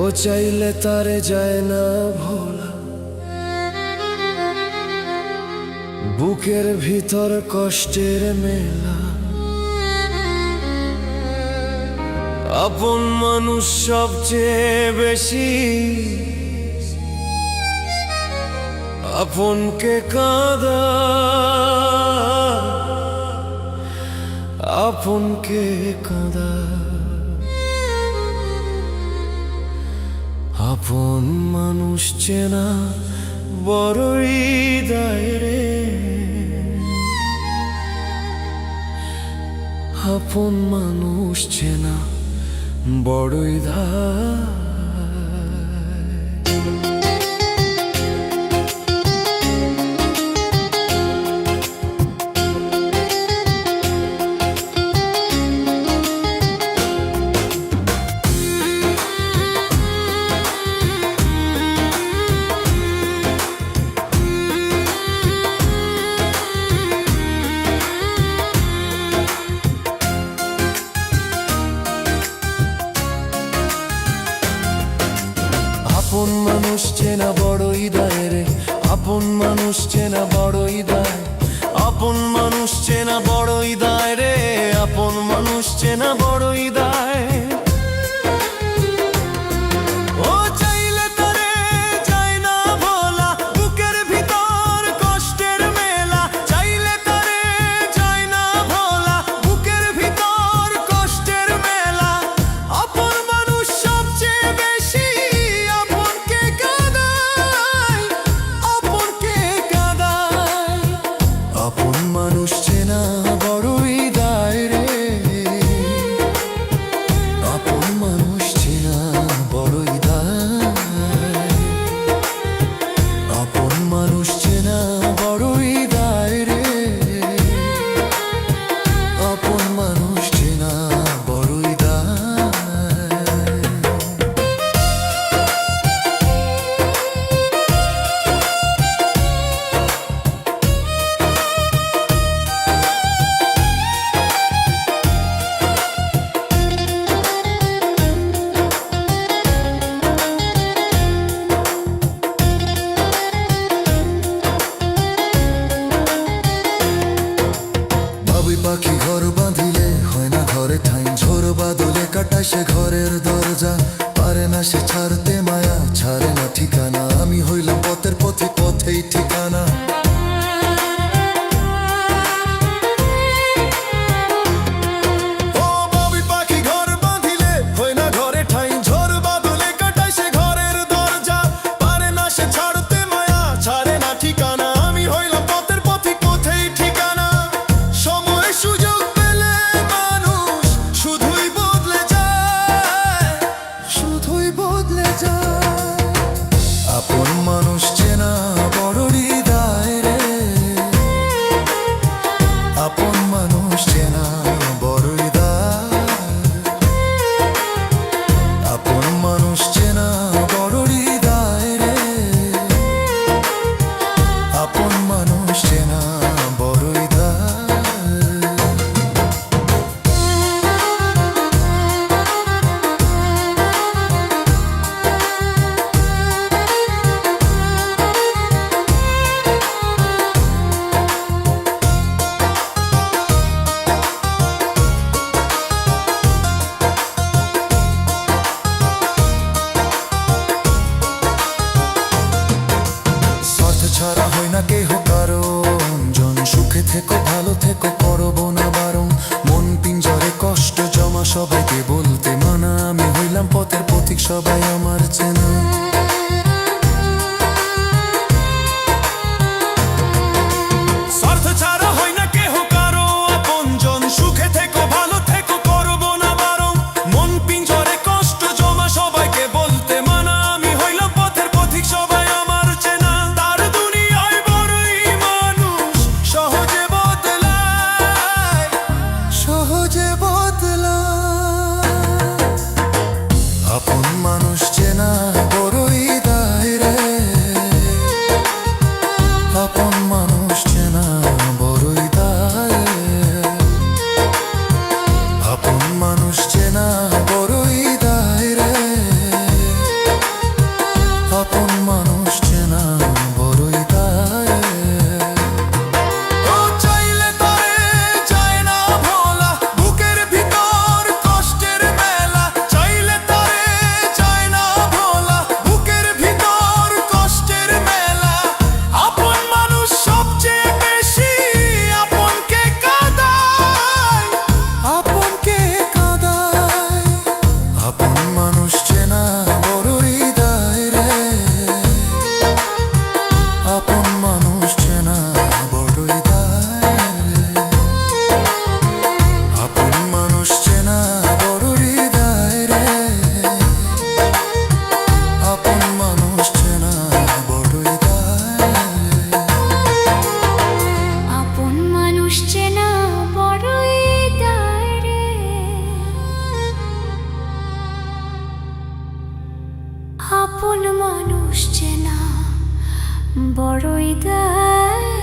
ও চাইলে তারে যায় না ভোলা, বুকের ভিতর কষ্টের মেলা। আপন মানুষ সবচেয়ে বেশি আপনকে কাঁদা, আপনকে কাঁদা। আপন মানুষ চেনা বড়ই দায় রে, আপন মানুষ চেনা বড়ই দায়। আপন মানুষ চেনা বড়ই দায় রে, আপন মানুষ চেনা বড়ই দায়। আপন মানুষ চেনা বড়ই দায় রে, আপন মানুষ চেনা বড়ই দায়। ও চাইলে তারে যায় না ভোলা, বুকের ভিতর কষ্টের মেলা। চাইলে তারে যায় না ভোলা, বুকের ভিতর কষ্টের মেলা। আপন মানুষ সবচেয়ে বেশি আপনকে কাঁদায়, আপনকে কাঁদায়। আপন মানুষ চেনা বড়ই দায় রে, আপন মানুষ চেনা বড়ই দায়। আপন মানুষ চেনা বড়ই দায় রে, আপন মানুষ চেনা বড়ই দায়। বাবুই পাখি ঘর বাঁধিলে হয় না ঘরে ঠাই, ঝোর বাদলে কাটায় সে ঘরের দরজা। পারে না সে ছাড়তে মায়া, ছাড়ে না ঠিকানা। আমি হইলাম পথের পথে, পথেই ঠিকানা। ও বাবুই পাখি ঘর বাঁধিলে হয় না ঘরে ঠাই, ঝোর বাদলে কাটায় সে ঘরের দরজা। পারে না সে ছাড়তে মায়া, ছাড়ে না ঠিকানা। আমি হইলাম পথের পথে, পথেই ঠিকানা। সময় সুযোগ পেলে মানুষ শুধুই বদলে যায়, শুধুই বদলে যায়। আপন মানুষ চেনা আপন মানুষ চেনা বড়ই দেয়